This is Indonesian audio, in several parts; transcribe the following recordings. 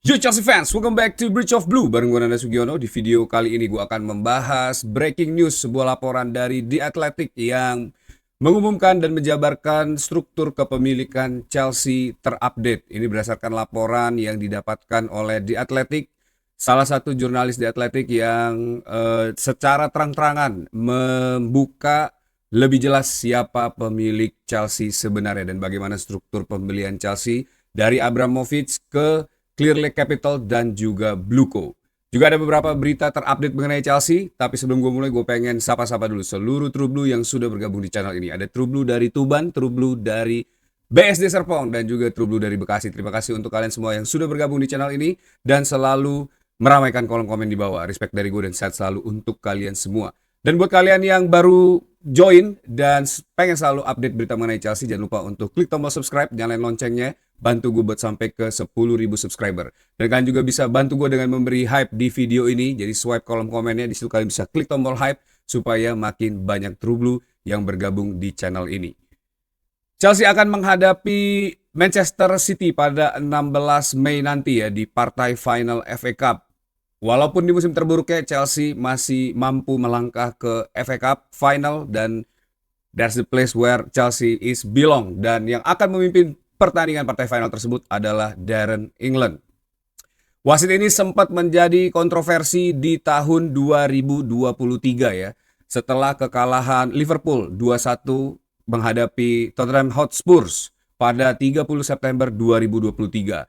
Yo Chelsea fans, welcome back to Bridge of Blue bareng gue Nanda Sugiono. Di video kali ini gue akan membahas breaking news, sebuah laporan dari The Athletic yang mengumumkan dan menjabarkan struktur kepemilikan Chelsea terupdate. Ini berdasarkan laporan yang didapatkan oleh The Athletic, salah satu jurnalis The Athletic yang secara terang-terangan membuka lebih jelas siapa pemilik Chelsea sebenarnya dan bagaimana struktur pembelian Chelsea dari Abramovich ke Clear Lake Capital dan juga Blueco. Juga ada beberapa berita terupdate mengenai Chelsea, tapi sebelum gue mulai gue pengen sapa-sapa dulu seluruh True Blue yang sudah bergabung di channel ini. Ada True Blue dari Tuban, True Blue dari BSD Serpong, dan juga True Blue dari Bekasi. Terima kasih untuk kalian semua yang sudah bergabung di channel ini dan selalu meramaikan kolom komen di bawah. Respect dari gue dan sehat selalu untuk kalian semua. Dan buat kalian yang baru join dan pengen selalu update berita mengenai Chelsea, jangan lupa untuk klik tombol subscribe, nyalain loncengnya, bantu gue buat sampai ke 10.000 subscriber. Dan kalian juga bisa bantu gue dengan memberi hype di video ini. Jadi swipe kolom komennya, di situ kalian bisa klik tombol hype supaya makin banyak True Blue yang bergabung di channel ini. Chelsea akan menghadapi Manchester City pada 16 Mei nanti ya di partai final FA Cup. Walaupun di musim terburuknya Chelsea masih mampu melangkah ke FA Cup final dan that's the place where Chelsea is belong. Dan yang akan memimpin pertandingan partai final tersebut adalah Darren England. Wasit ini sempat menjadi kontroversi di tahun 2023 ya. Setelah kekalahan Liverpool 2-1 menghadapi Tottenham Hotspur pada 30 September 2023.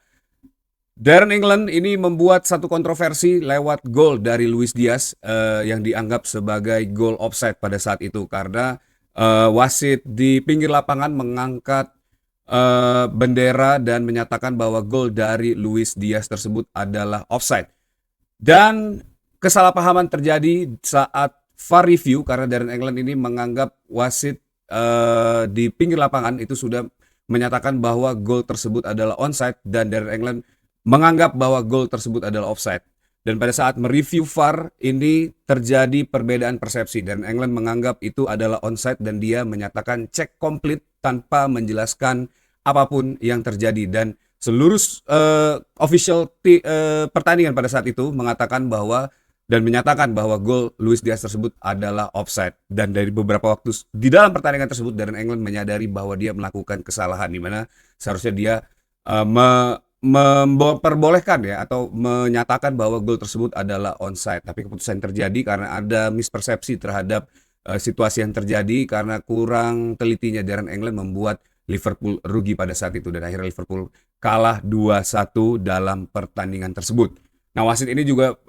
Darren England ini membuat satu kontroversi lewat gol dari Luis Diaz yang dianggap sebagai gol offside pada saat itu karena wasit di pinggir lapangan mengangkat bendera dan menyatakan bahwa gol dari Luis Diaz tersebut adalah offside. Dan kesalahpahaman terjadi saat VAR review karena Darren England ini menganggap wasit di pinggir lapangan itu sudah menyatakan bahwa gol tersebut adalah onside dan Darren England menganggap bahwa gol tersebut adalah offside. Dan pada saat mereview VAR ini terjadi perbedaan persepsi dan England menganggap itu adalah onside dan dia menyatakan cek komplit tanpa menjelaskan apapun yang terjadi. Dan seluruh official pertandingan pada saat itu mengatakan bahwa dan menyatakan bahwa gol Luis Diaz tersebut memang offside. Dan dari beberapa waktu di dalam pertandingan tersebut Darren England menyadari bahwa dia melakukan kesalahan di mana seharusnya dia memperbolehkan ya atau menyatakan bahwa gol tersebut adalah onside, tapi keputusan terjadi karena ada mispersepsi terhadap situasi yang terjadi karena kurang telitinya Darren England membuat Liverpool rugi pada saat itu dan akhirnya Liverpool kalah 2-1 dalam pertandingan tersebut. Nah, wasit ini juga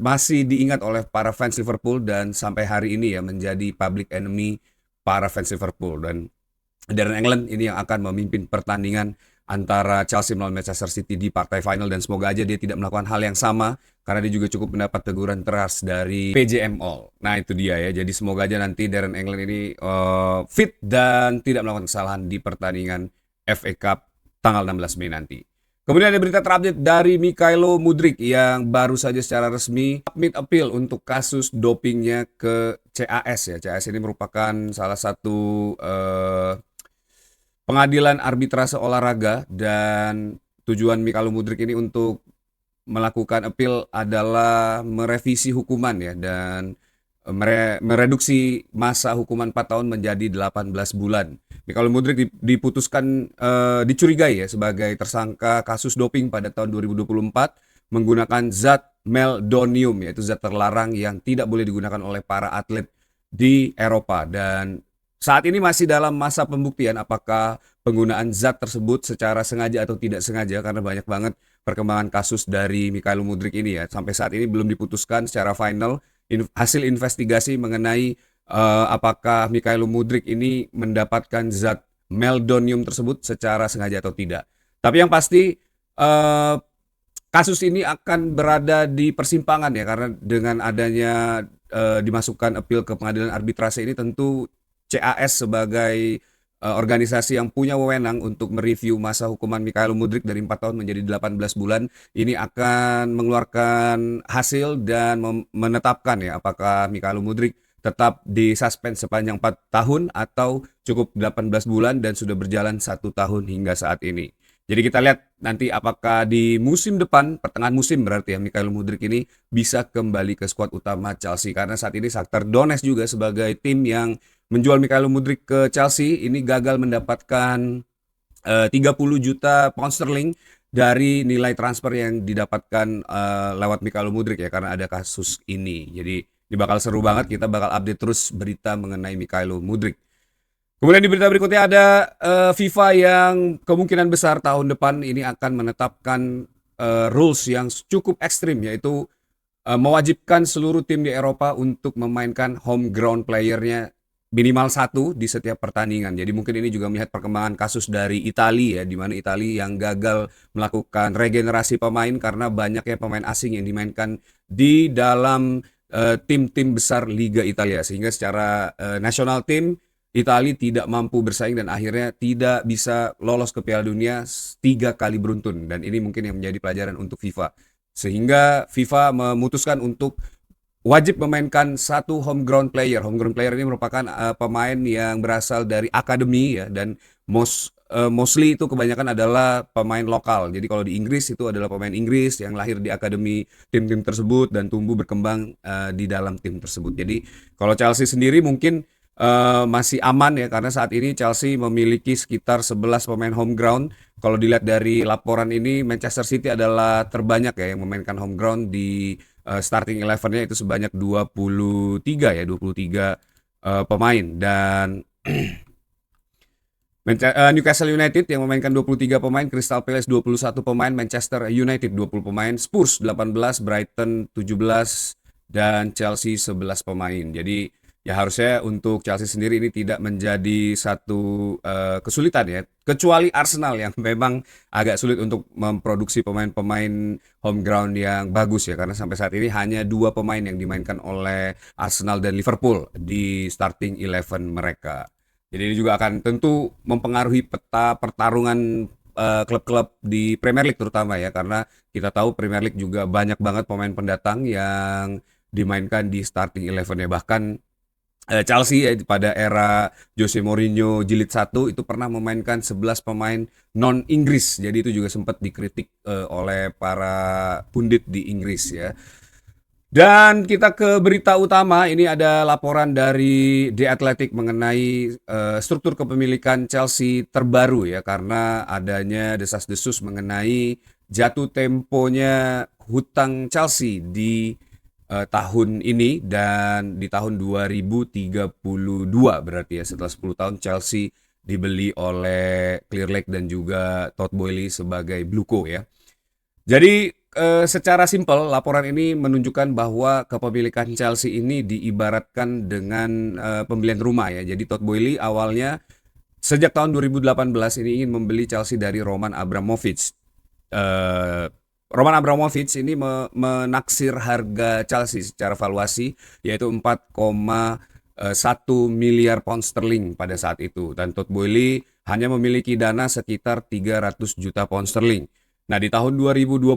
masih diingat oleh para fans Liverpool dan sampai hari ini ya menjadi public enemy para fans Liverpool. Dan Darren England ini yang akan memimpin pertandingan antara Chelsea melawan Manchester City di partai final dan semoga aja dia tidak melakukan hal yang sama karena dia juga cukup mendapat teguran keras dari PJMOL. Nah itu dia ya, jadi semoga aja nanti Darren England ini fit dan tidak melakukan kesalahan di pertandingan FA Cup tanggal 16 Mei nanti. Kemudian ada berita terupdate dari Mykhailo Mudryk yang baru saja secara resmi submit appeal untuk kasus dopingnya ke CAS ya. CAS ini merupakan salah satu pengadilan arbitrase olahraga dan tujuan Mykhailo Mudryk ini untuk melakukan appeal adalah merevisi hukuman ya dan mereduksi masa hukuman 4 tahun menjadi 18 bulan. Mykhailo Mudryk diputuskan dicurigai ya sebagai tersangka kasus doping pada tahun 2024 menggunakan zat meldonium yaitu zat terlarang yang tidak boleh digunakan oleh para atlet di Eropa dan saat ini masih dalam masa pembuktian apakah penggunaan zat tersebut secara sengaja atau tidak sengaja karena banyak banget perkembangan kasus dari Mykhailo Mudryk ini ya. Sampai saat ini belum diputuskan secara final hasil investigasi mengenai apakah Mykhailo Mudryk ini mendapatkan zat meldonium tersebut secara sengaja atau tidak. Tapi yang pasti kasus ini akan berada di persimpangan ya karena dengan adanya dimasukkan appeal ke pengadilan arbitrase ini tentu CAS sebagai organisasi yang punya wewenang untuk mereview masa hukuman Mykhailo Mudryk dari 4 tahun menjadi 18 bulan ini akan mengeluarkan hasil dan menetapkan ya apakah Mykhailo Mudryk tetap disuspend sepanjang 4 tahun atau cukup 18 bulan dan sudah berjalan 1 tahun hingga saat ini. Jadi kita lihat nanti apakah di musim depan, pertengahan musim berarti ya, Mikhail Mudryk ini bisa kembali ke skuad utama Chelsea. Karena saat ini Shakhtar Donetsk juga sebagai tim yang menjual Mikhail Mudryk ke Chelsea ini gagal mendapatkan 30 juta pound sterling dari nilai transfer yang didapatkan lewat Mikhail Mudryk ya, karena ada kasus ini. Jadi ini bakal seru banget, kita bakal update terus berita mengenai Mikhail Mudryk. Kemudian di berita berikutnya ada FIFA yang kemungkinan besar tahun depan ini akan menetapkan rules yang cukup ekstrim, yaitu mewajibkan seluruh tim di Eropa untuk memainkan home ground playernya minimal satu di setiap pertandingan. Jadi mungkin ini juga melihat perkembangan kasus dari Italia ya, di mana Italia yang gagal melakukan regenerasi pemain karena banyaknya pemain asing yang dimainkan di dalam tim-tim besar Liga Italia, sehingga secara nasional tim Italia tidak mampu bersaing dan akhirnya tidak bisa lolos ke Piala Dunia 3 kali beruntun, dan ini mungkin yang menjadi pelajaran untuk FIFA, sehingga FIFA memutuskan untuk wajib memainkan satu home ground player. Home ground player ini merupakan pemain yang berasal dari akademi ya, dan mostly itu kebanyakan adalah pemain lokal. Jadi kalau di Inggris itu adalah pemain Inggris yang lahir di akademi tim-tim tersebut dan tumbuh berkembang di dalam tim tersebut. Jadi kalau Chelsea sendiri mungkin masih aman ya, karena saat ini Chelsea memiliki sekitar 11 pemain home ground. Kalau dilihat dari laporan ini, Manchester City adalah terbanyak ya yang memainkan home ground di starting 11-nya itu sebanyak 23 ya, 23 pemain. Dan Newcastle United yang memainkan 23 pemain, Crystal Palace 21 pemain, Manchester United 20 pemain, Spurs 18, Brighton 17, dan Chelsea 11 pemain. Jadi ya harusnya untuk Chelsea sendiri ini tidak menjadi satu kesulitan ya, kecuali Arsenal yang memang agak sulit untuk memproduksi pemain-pemain home ground yang bagus ya, karena sampai saat ini hanya 2 pemain yang dimainkan oleh Arsenal dan Liverpool di starting 11 mereka. Jadi ini juga akan tentu mempengaruhi peta pertarungan klub-klub di Premier League terutama ya, karena kita tahu Premier League juga banyak banget pemain pendatang yang dimainkan di starting 11 ya. Bahkan Chelsea pada era Jose Mourinho jilid 1 itu pernah memainkan 11 pemain non-Inggris. Jadi itu juga sempat dikritik oleh para pundit di Inggris ya. Dan kita ke berita utama, ini ada laporan dari The Athletic mengenai struktur kepemilikan Chelsea terbaru ya, karena adanya desas-desus mengenai jatuh temponya hutang Chelsea di tahun ini dan di tahun 2032 berarti ya, setelah 10 tahun Chelsea dibeli oleh Clear Lake dan juga Todd Boehly sebagai Bluco ya. Jadi secara simpel laporan ini menunjukkan bahwa kepemilikan Chelsea ini diibaratkan dengan pembelian rumah ya. Jadi Todd Boehly awalnya sejak tahun 2018 ini ingin membeli Chelsea dari Roman Abramovich. Roman Abramovich ini menaksir harga Chelsea secara valuasi yaitu 4,1 miliar pound sterling pada saat itu, dan Todd Boehly hanya memiliki dana sekitar 300 juta pound sterling. Nah, di tahun 2022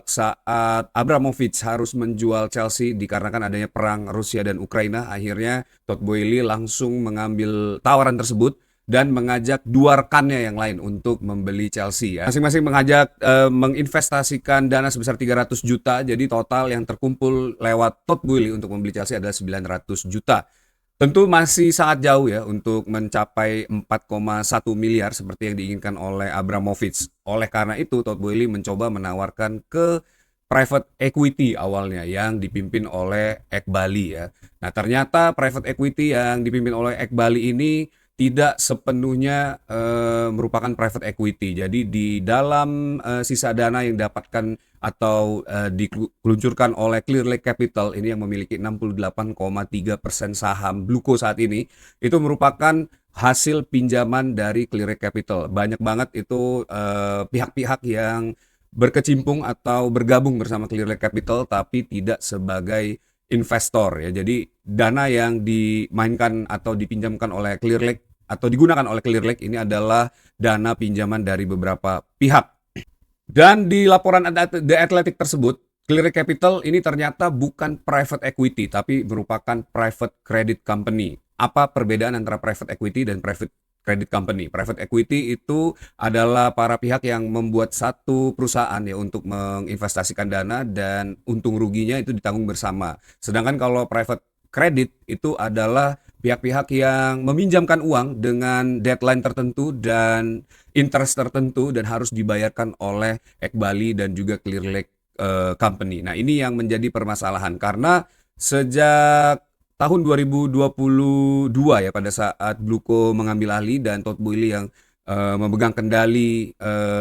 saat Abramovich harus menjual Chelsea dikarenakan adanya perang Rusia dan Ukraina, akhirnya Todd Boehly langsung mengambil tawaran tersebut dan mengajak 2 rekannya yang lain untuk membeli Chelsea ya. Masing-masing mengajak menginvestasikan dana sebesar 300 juta. Jadi total yang terkumpul lewat Todd Boehly untuk membeli Chelsea adalah 900 juta. Tentu masih sangat jauh ya untuk mencapai 4,1 miliar seperti yang diinginkan oleh Abramovich. Oleh karena itu Todd Boehly mencoba menawarkan ke private equity awalnya yang dipimpin oleh Ekbali ya. Nah, ternyata private equity yang dipimpin oleh Ekbali ini tidak sepenuhnya merupakan private equity. Jadi di dalam sisa dana yang didapatkan atau diluncurkan oleh Clear Lake Capital ini yang memiliki 68,3% saham Bluco saat ini, itu merupakan hasil pinjaman dari Clear Lake Capital. Banyak banget itu pihak-pihak yang berkecimpung atau bergabung bersama Clear Lake Capital tapi tidak sebagai investor ya. Jadi dana yang dimainkan atau dipinjamkan oleh Clear Lake atau digunakan oleh Clear Lake ini adalah dana pinjaman dari beberapa pihak. Dan di laporan The Athletic tersebut, Clear Lake Capital ini ternyata bukan private equity tapi merupakan private credit company. Apa perbedaan antara private equity dan private credit company. Private equity itu adalah para pihak yang membuat satu perusahaan ya untuk menginvestasikan dana dan untung ruginya itu ditanggung bersama. Sedangkan kalau private credit itu adalah pihak-pihak yang meminjamkan uang dengan deadline tertentu dan interest tertentu dan harus dibayarkan oleh Ekbali dan juga Clear Lake Company. Nah, ini yang menjadi permasalahan karena sejak tahun 2022 ya pada saat Bluko mengambil alih dan Todd Boehly yang memegang kendali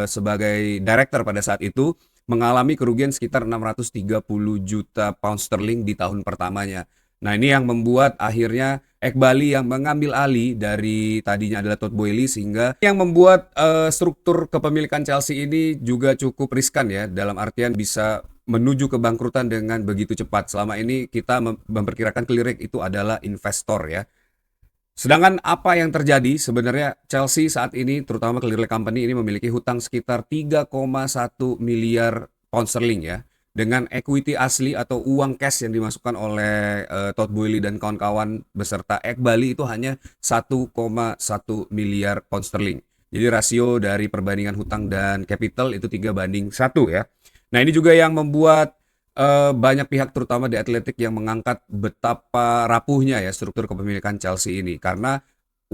sebagai director pada saat itu mengalami kerugian sekitar 630 juta pound sterling di tahun pertamanya. Nah, ini yang membuat akhirnya Ekbali yang mengambil alih dari tadinya adalah Todd Boehly sehingga yang membuat struktur kepemilikan Chelsea ini juga cukup riskan ya dalam artian bisa menuju kebangkrutan dengan begitu cepat. Selama ini kita memperkirakan Clear Lake itu adalah investor ya. Sedangkan apa yang terjadi sebenarnya Chelsea saat ini terutama Clear Lake Company ini memiliki hutang sekitar 3,1 miliar pound sterling ya. Dengan equity asli atau uang cash yang dimasukkan oleh Todd Boehly dan kawan-kawan beserta Ekbali itu hanya 1,1 miliar pound sterling. Jadi rasio dari perbandingan hutang dan capital itu 3:1 ya. Nah, ini juga yang membuat banyak pihak terutama di Athletic yang mengangkat betapa rapuhnya ya struktur kepemilikan Chelsea ini karena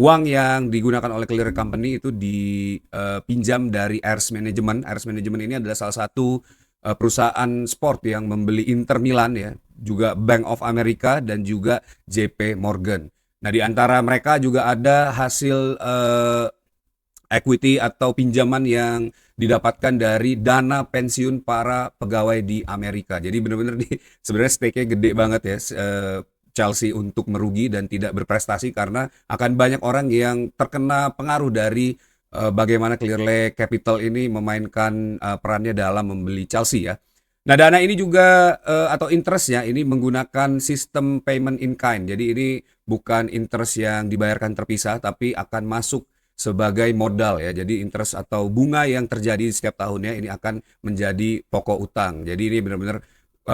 uang yang digunakan oleh Clear Company itu dipinjam dari Ayers Management. Ayers Management ini adalah salah satu perusahaan sport yang membeli Inter Milan ya, juga Bank of America dan juga JP Morgan. Nah, di antara mereka juga ada hasil equity atau pinjaman yang didapatkan dari dana pensiun para pegawai di Amerika. Jadi benar-benar sebenarnya stake-nya gede banget ya Chelsea untuk merugi dan tidak berprestasi karena akan banyak orang yang terkena pengaruh dari bagaimana Clear Lake Capital ini memainkan perannya dalam membeli Chelsea ya. Nah, dana ini juga atau interestnya ini menggunakan sistem payment in kind. Jadi ini bukan interest yang dibayarkan terpisah tapi akan masuk sebagai modal ya. Jadi interest atau bunga yang terjadi setiap tahunnya ini akan menjadi pokok utang. Jadi ini benar-benar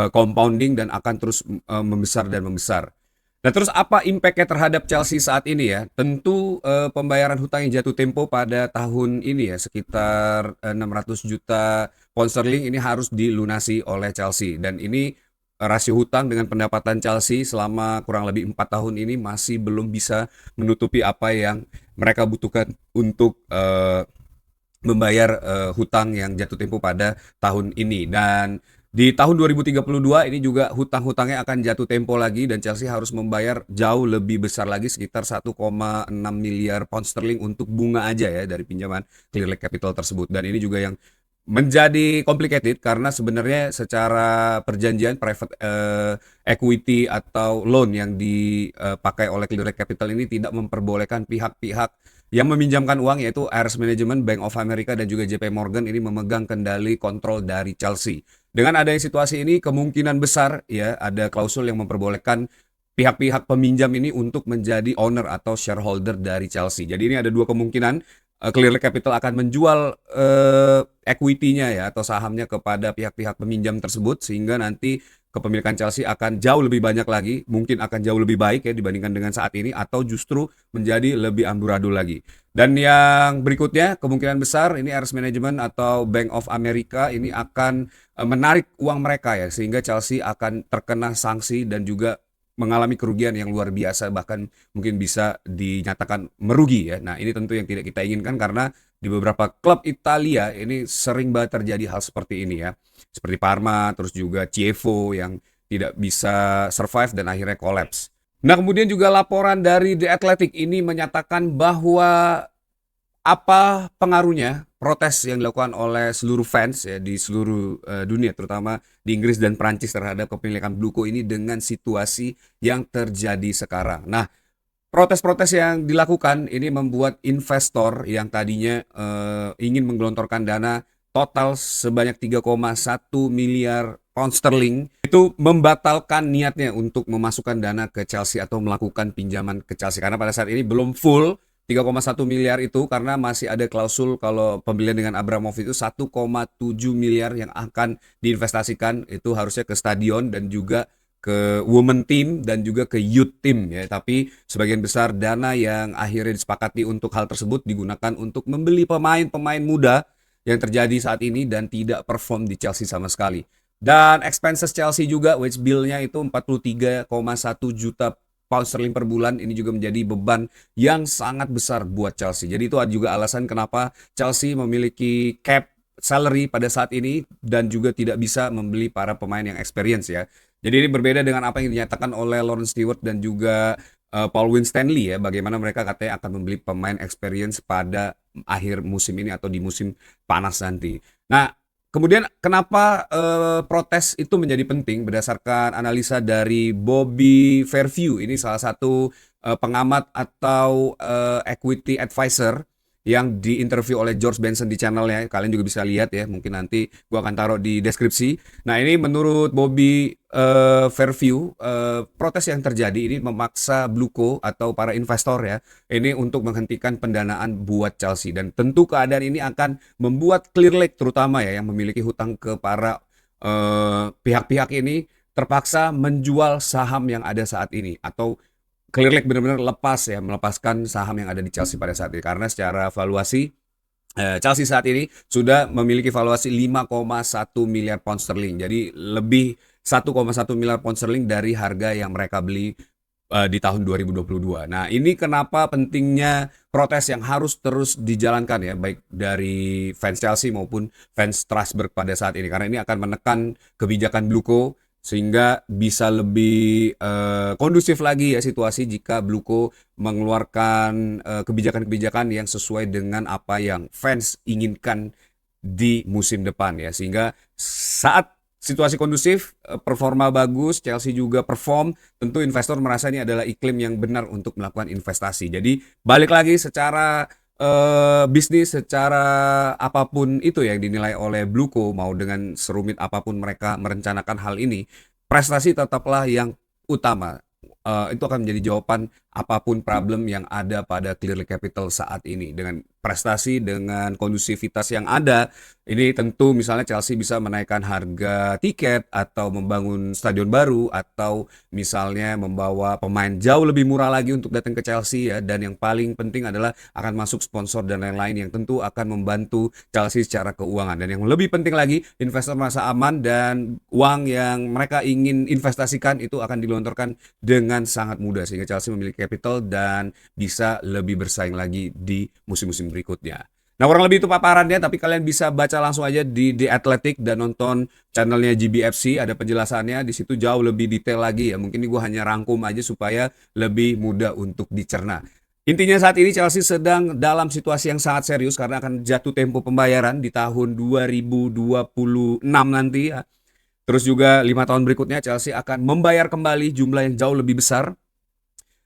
compounding dan akan terus membesar dan membesar. Nah, terus apa impact-nya terhadap Chelsea saat ini ya? Tentu pembayaran hutang yang jatuh tempo pada tahun ini ya sekitar 600 juta pound sterling ini harus dilunasi oleh Chelsea dan ini rasio hutang dengan pendapatan Chelsea selama kurang lebih 4 tahun ini masih belum bisa menutupi apa yang mereka butuhkan untuk membayar hutang yang jatuh tempo pada tahun ini. Dan di tahun 2032 ini juga hutang-hutangnya akan jatuh tempo lagi dan Chelsea harus membayar jauh lebih besar lagi sekitar 1,6 miliar pound sterling untuk bunga aja ya dari pinjaman Clear Lake Capital tersebut. Dan ini juga yang menjadi complicated karena sebenarnya secara perjanjian private equity atau loan yang dipakai oleh Clear Lake Capital ini tidak memperbolehkan pihak-pihak yang meminjamkan uang yaitu Ayers Management, Bank of America dan juga JP Morgan ini memegang kendali kontrol dari Chelsea. Dengan adanya situasi ini kemungkinan besar ya ada klausul yang memperbolehkan pihak-pihak peminjam ini untuk menjadi owner atau shareholder dari Chelsea. Jadi ini ada dua kemungkinan. Clear Lake Capital akan menjual equity-nya ya atau sahamnya kepada pihak-pihak peminjam tersebut sehingga nanti kepemilikan Chelsea akan jauh lebih banyak lagi, mungkin akan jauh lebih baik ya dibandingkan dengan saat ini atau justru menjadi lebih amburadul lagi. Dan yang berikutnya kemungkinan besar ini Ayers Management atau Bank of America ini akan menarik uang mereka ya sehingga Chelsea akan terkena sanksi dan juga mengalami kerugian yang luar biasa bahkan mungkin bisa dinyatakan merugi ya. Nah, ini tentu yang tidak kita inginkan karena di beberapa klub Italia ini sering banget terjadi hal seperti ini ya. Seperti Parma, terus juga Chievo yang tidak bisa survive dan akhirnya collapse. Nah, kemudian juga laporan dari The Athletic ini menyatakan bahwa apa pengaruhnya protes yang dilakukan oleh seluruh fans ya di seluruh dunia terutama di Inggris dan Prancis terhadap kepemilikan Bluko ini dengan situasi yang terjadi sekarang. Nah, protes-protes yang dilakukan ini membuat investor yang tadinya ingin menggelontorkan dana total sebanyak 3,1 miliar pound sterling itu membatalkan niatnya untuk memasukkan dana ke Chelsea atau melakukan pinjaman ke Chelsea karena pada saat ini belum full 3,1 miliar itu karena masih ada klausul kalau pembelian dengan Abramovich itu 1,7 miliar yang akan diinvestasikan itu harusnya ke stadion dan juga ke women team dan juga ke youth team ya. Tapi sebagian besar dana yang akhirnya disepakati untuk hal tersebut digunakan untuk membeli pemain-pemain muda yang terjadi saat ini dan tidak perform di Chelsea sama sekali. Dan expenses Chelsea juga, wage bill-nya itu 43,1 juta pound sterling per bulan. Ini juga menjadi beban yang sangat besar buat Chelsea. Jadi itu juga alasan kenapa Chelsea memiliki cap salary pada saat ini dan juga tidak bisa membeli para pemain yang experience ya. Jadi ini berbeda dengan apa yang dinyatakan oleh Lawrence Stewart dan juga Paul Winstanley ya, bagaimana mereka katanya akan membeli pemain experience pada akhir musim ini atau di musim panas nanti. Nah, kemudian kenapa protes itu menjadi penting berdasarkan analisa dari Bobby Fairview. Ini salah satu pengamat atau equity advisor yang diinterview oleh George Benson di channelnya. Kalian juga bisa lihat ya, mungkin nanti gua akan taruh di deskripsi. Nah, ini menurut Bobby Fairview, protes yang terjadi ini memaksa Bluco atau para investor ya, ini untuk menghentikan pendanaan buat Chelsea. Dan tentu keadaan ini akan membuat Clear Lake terutama ya, yang memiliki hutang ke para pihak-pihak ini terpaksa menjual saham yang ada saat ini, atau Clear Lake benar-benar melepaskan saham yang ada di Chelsea pada saat ini, karena secara valuasi Chelsea saat ini sudah memiliki valuasi 5,1 miliar pound sterling. Jadi lebih 1,1 miliar pound sterling dari harga yang mereka beli di tahun 2022. Nah, ini kenapa pentingnya protes yang harus terus dijalankan ya, baik dari fans Chelsea maupun fans Strasbourg pada saat ini, karena ini akan menekan kebijakan Bluco sehingga bisa lebih kondusif lagi ya situasi jika Bluco mengeluarkan kebijakan-kebijakan yang sesuai dengan apa yang fans inginkan di musim depan ya, sehingga saat situasi kondusif, performa bagus, Chelsea juga perform, tentu investor merasa ini adalah iklim yang benar untuk melakukan investasi. Jadi balik lagi secara bisnis, secara apapun itu yang dinilai oleh Bluco, mau dengan serumit apapun mereka merencanakan hal ini, prestasi tetaplah yang utama. Itu akan menjadi jawaban apapun problem yang ada pada Clear Lake Capital saat ini. Dengan prestasi, dengan kondusivitas yang ada, ini tentu misalnya Chelsea bisa menaikkan harga tiket atau membangun stadion baru, atau misalnya membawa pemain jauh lebih murah lagi untuk datang ke Chelsea ya. Dan yang paling penting adalah akan masuk sponsor dan lain-lain yang tentu akan membantu Chelsea secara keuangan. Dan yang lebih penting lagi, investor merasa aman dan uang yang mereka ingin investasikan itu akan dilontorkan dengan sangat mudah, sehingga Chelsea memiliki capital dan bisa lebih bersaing lagi di musim-musim berikutnya. Nah, kurang lebih itu paparannya, tapi kalian bisa baca langsung aja di The Athletic dan nonton channelnya GBFC, ada penjelasannya di situ jauh lebih detail lagi ya. Mungkin ini gue hanya rangkum aja supaya lebih mudah untuk dicerna. Intinya saat ini Chelsea sedang dalam situasi yang sangat serius karena akan jatuh tempo pembayaran di tahun 2026 nanti ya. Terus juga 5 tahun berikutnya Chelsea akan membayar kembali jumlah yang jauh lebih besar.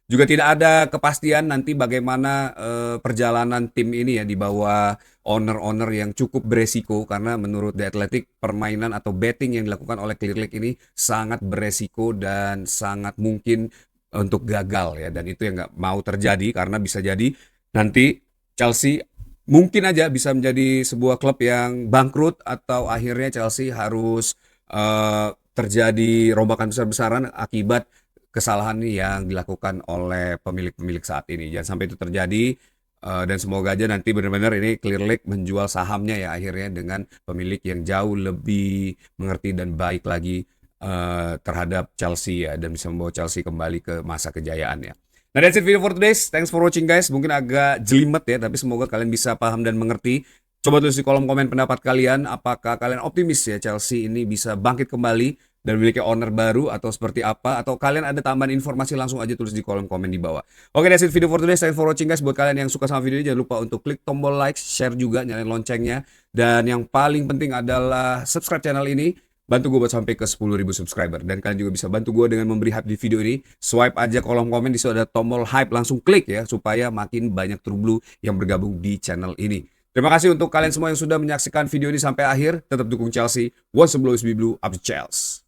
Juga tidak ada kepastian nanti bagaimana perjalanan tim ini ya di bawah owner-owner yang cukup beresiko, karena menurut The Athletic permainan atau betting yang dilakukan oleh Clear Lake ini sangat beresiko dan sangat mungkin untuk gagal ya, dan itu yang nggak mau terjadi karena bisa jadi nanti Chelsea mungkin aja bisa menjadi sebuah klub yang bangkrut, atau akhirnya Chelsea harus terjadi rombakan besar-besaran akibat kesalahan yang dilakukan oleh pemilik-pemilik saat ini. Jangan sampai itu terjadi, dan semoga aja nanti benar-benar ini Clear Lake menjual sahamnya ya akhirnya dengan pemilik yang jauh lebih mengerti dan baik lagi terhadap Chelsea ya, dan bisa membawa Chelsea kembali ke masa kejayaannya. Nah, that's it video for today. Thanks for watching guys. Mungkin agak jelimet ya, tapi semoga kalian bisa paham dan mengerti. Coba tulis di kolom komen pendapat kalian, apakah kalian optimis ya Chelsea ini bisa bangkit kembali dan memiliki owner baru atau seperti apa, atau kalian ada tambahan informasi, langsung aja tulis di kolom komen di bawah. Oke, that's it video for today. Thanks for watching guys. Buat kalian yang suka sama video ini, jangan lupa untuk klik tombol like, share juga, nyalain loncengnya, dan yang paling penting adalah subscribe channel ini. Bantu gue buat sampai ke 10.000 subscriber. Dan kalian juga bisa bantu gue dengan memberi hype di video ini. Swipe aja kolom komen, di situ ada tombol hype, langsung klik ya, supaya makin banyak True Blue yang bergabung di channel ini. Terima kasih untuk kalian semua yang sudah menyaksikan video ini sampai akhir. Tetap dukung Chelsea. Once the blue is blue, up to Chelsea.